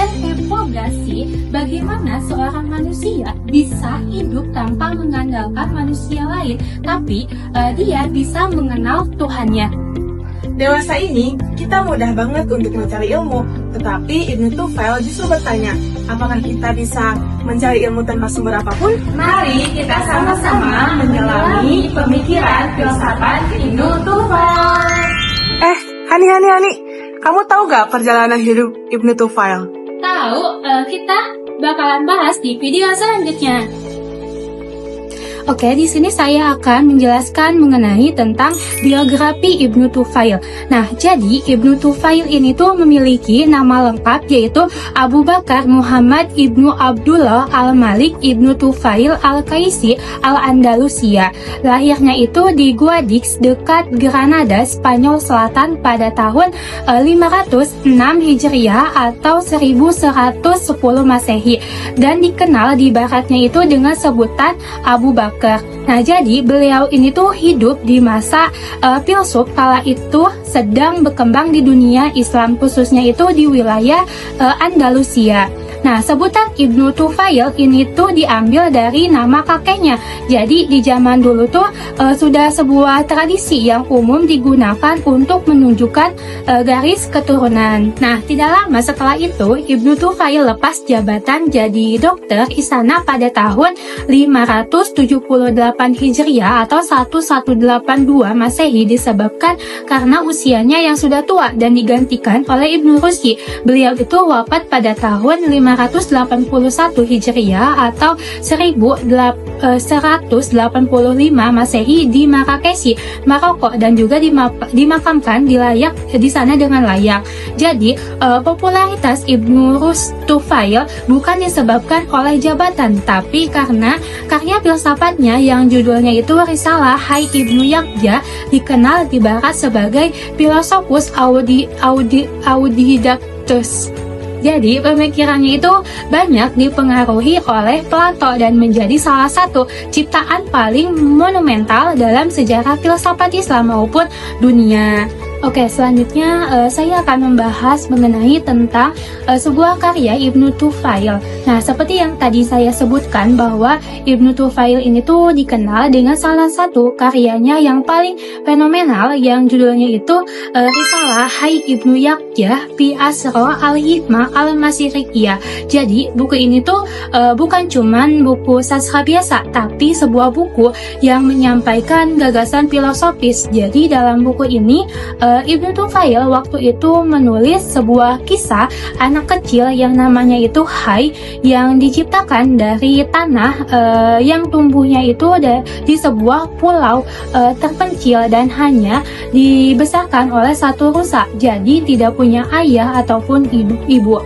Kalian kepo gak sih bagaimana seorang manusia bisa hidup tanpa mengandalkan manusia lain, tapi dia bisa mengenal Tuhannya? Dewasa ini, kita mudah banget untuk mencari ilmu, tetapi Ibnu Tufail justru bertanya, apakah kita bisa mencari ilmu tanpa sumber apapun? Mari kita sama-sama menyelami pemikiran filsafat Ibnu Tufail. Hani, kamu tahu gak perjalanan hidup Ibnu Tufail? Tahu, kita bakalan bahas di video selanjutnya. Oke, di sini saya akan menjelaskan mengenai tentang biografi Ibnu Tufail. Nah, jadi Ibnu Tufail ini tuh memiliki nama lengkap yaitu Abu Bakar Muhammad Ibnu Abdullah Al-Malik Ibnu Tufail Al-Qaisi Al-Andalusia. Lahirnya itu di Guadix dekat Granada, Spanyol Selatan pada tahun 506 Hijriah atau 1110 Masehi dan dikenal di baratnya itu dengan sebutan Abu Bakar. Nah, jadi beliau ini tuh hidup di masa filsuf kala itu sedang berkembang di dunia Islam, khususnya itu di wilayah Andalusia. Nah, sebutan Ibnu Tufail ini tuh diambil dari nama kakeknya. Jadi di zaman dulu tuh sudah sebuah tradisi yang umum digunakan untuk menunjukkan garis keturunan. Nah, tidak lama setelah itu Ibnu Tufail lepas jabatan jadi dokter istana pada tahun 578 Hijriah atau 1182 Masehi disebabkan karena usianya yang sudah tua dan digantikan oleh Ibnu Rusdi. Beliau itu wafat pada tahun 581 Hijriah atau 1185 Masehi di Marrakesh, Maroko, dan juga dimakamkan di sana dengan layak. Jadi, popularitas Ibnu Tufail bukan disebabkan oleh jabatan, tapi karena karya filsafatnya yang judulnya itu Risalah Hai Ibnu Yaqya, dikenal di barat sebagai Philosophus Autodidactus. Jadi pemikirannya itu banyak dipengaruhi oleh Plato dan menjadi salah satu ciptaan paling monumental dalam sejarah filsafat Islam maupun dunia. Oke, selanjutnya saya akan membahas mengenai tentang sebuah karya Ibnu Tufail. Nah, seperti yang tadi saya sebutkan bahwa Ibnu Tufail ini tuh dikenal dengan salah satu karyanya yang paling fenomenal yang judulnya itu Risalah Hai Ibnu Yaqya fi Asro al-Hikmah al-Masirikiyah. Jadi, buku ini tuh bukan cuman buku sastra biasa, tapi sebuah buku yang menyampaikan gagasan filosofis. Jadi, dalam buku ini Ibnu Tufail waktu itu menulis sebuah kisah anak kecil yang namanya itu Hai, yang diciptakan dari tanah yang tumbuhnya itu di sebuah pulau terpencil dan hanya dibesarkan oleh satu rusa, jadi tidak punya ayah ataupun ibu.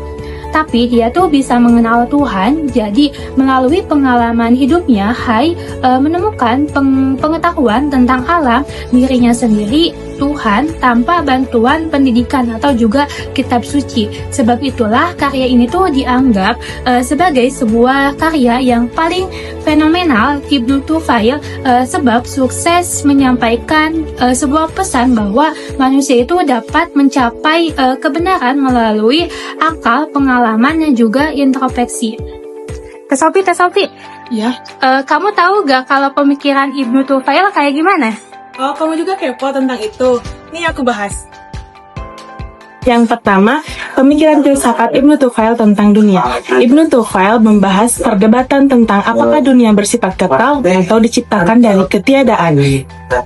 Tapi dia tuh bisa mengenal Tuhan. Jadi melalui pengalaman hidupnya, Hai menemukan pengetahuan tentang alam, dirinya sendiri, Tuhan, tanpa bantuan pendidikan atau juga kitab suci. Sebab itulah karya ini tuh dianggap sebagai sebuah karya yang paling fenomenal Ibnu Tufail, sebab sukses menyampaikan sebuah pesan bahwa manusia itu dapat mencapai kebenaran melalui akal, pengalaman, dan juga introspeksi. Tesopi. Ya. Kamu tahu gak kalau pemikiran Ibnu Tufail kayak gimana? Oh, kamu juga kepo tentang itu. Nih aku bahas. Yang pertama, pemikiran filsafat Ibnu Tufail tentang dunia. Ibnu Tufail membahas perdebatan tentang apakah dunia bersifat kekal atau diciptakan dari ketiadaan.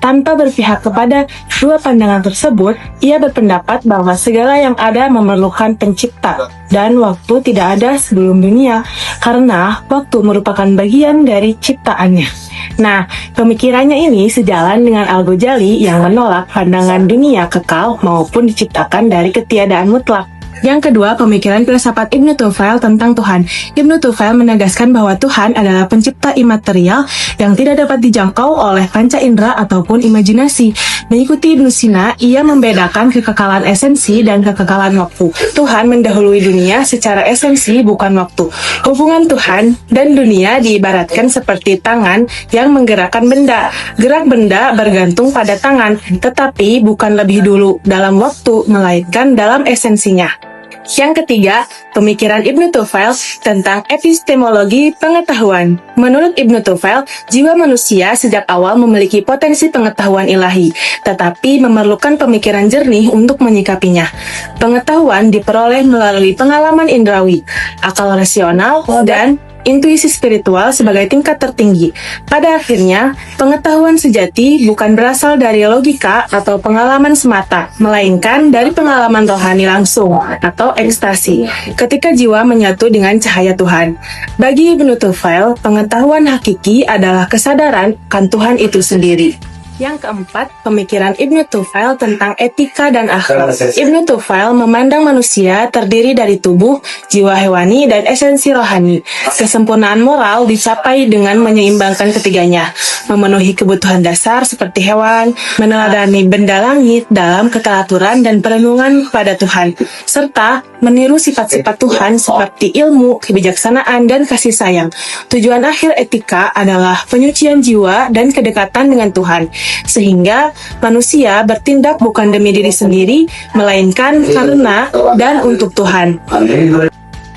Tanpa berpihak kepada dua pandangan tersebut, ia berpendapat bahwa segala yang ada memerlukan pencipta dan waktu tidak ada sebelum dunia, karena waktu merupakan bagian dari ciptaannya. Nah, pemikirannya ini sejalan dengan Al-Ghazali yang menolak pandangan dunia kekal maupun diciptakan dari ketiadaan mutlak. Yang kedua, pemikiran filsafat Ibnu Tufail tentang Tuhan. Ibnu Tufail menegaskan bahwa Tuhan adalah pencipta imaterial yang tidak dapat dijangkau oleh panca indera ataupun imajinasi. Mengikuti Ibnu Sina, ia membedakan kekekalan esensi dan kekekalan waktu. Tuhan mendahului dunia secara esensi, bukan waktu. Hubungan Tuhan dan dunia diibaratkan seperti tangan yang menggerakkan benda. Gerak benda bergantung pada tangan, tetapi bukan lebih dulu dalam waktu, melainkan dalam esensinya. Yang ketiga, pemikiran Ibnu Tufail tentang epistemologi pengetahuan. Menurut Ibnu Tufail, jiwa manusia sejak awal memiliki potensi pengetahuan ilahi, tetapi memerlukan pemikiran jernih untuk menyikapinya. Pengetahuan diperoleh melalui pengalaman indrawi, akal rasional, dan intuisi spiritual sebagai tingkat tertinggi. Pada akhirnya, pengetahuan sejati bukan berasal dari logika atau pengalaman semata, melainkan dari pengalaman rohani langsung atau ekstasi, ketika jiwa menyatu dengan cahaya Tuhan. Bagi Ibnu Tufail, pengetahuan hakiki adalah kesadaran akan Tuhan itu sendiri. Yang keempat, pemikiran Ibnu Tufail tentang etika dan akhlak. Ibnu Tufail memandang manusia terdiri dari tubuh, jiwa hewani, dan esensi rohani. Kesempurnaan moral dicapai dengan menyeimbangkan ketiganya, memenuhi kebutuhan dasar seperti hewan, meneladani benda langit dalam keteraturan dan perlindungan pada Tuhan, serta meniru sifat-sifat Tuhan seperti ilmu, kebijaksanaan, dan kasih sayang. Tujuan akhir etika adalah penyucian jiwa dan kedekatan dengan Tuhan, sehingga manusia bertindak bukan demi diri sendiri, melainkan karena dan untuk Tuhan.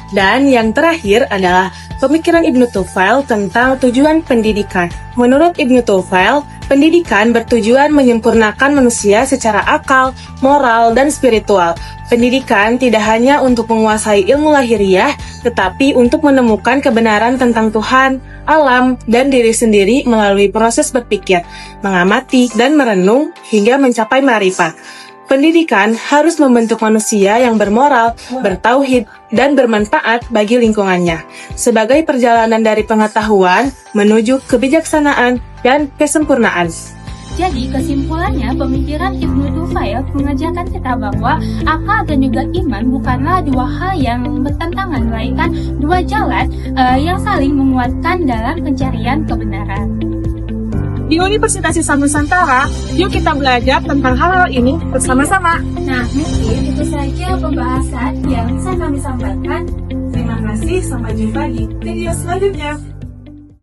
Dan yang terakhir adalah pemikiran Ibnu Tufail tentang tujuan pendidikan. Menurut Ibnu Tufail, pendidikan bertujuan menyempurnakan manusia secara akal, moral, dan spiritual. Pendidikan tidak hanya untuk menguasai ilmu lahiriah, tetapi untuk menemukan kebenaran tentang Tuhan, alam, dan diri sendiri melalui proses berpikir, mengamati, dan merenung hingga mencapai ma'rifat. Pendidikan harus membentuk manusia yang bermoral, bertauhid, dan bermanfaat bagi lingkungannya, sebagai perjalanan dari pengetahuan menuju kebijaksanaan dan kesempurnaan. Jadi kesimpulannya, pemikiran Ibnu Tufail mengajarkan kita bahwa akal dan juga iman bukanlah dua hal yang bertentangan, melainkan dua jalan yang saling menguatkan dalam pencarian kebenaran. Di Universitas Islam Nusantara, yuk kita belajar tentang hal-hal ini bersama-sama. Nah, mungkin itu saja pembahasan yang bisa kami sampaikan. Terima kasih, sampai jumpa di video selanjutnya.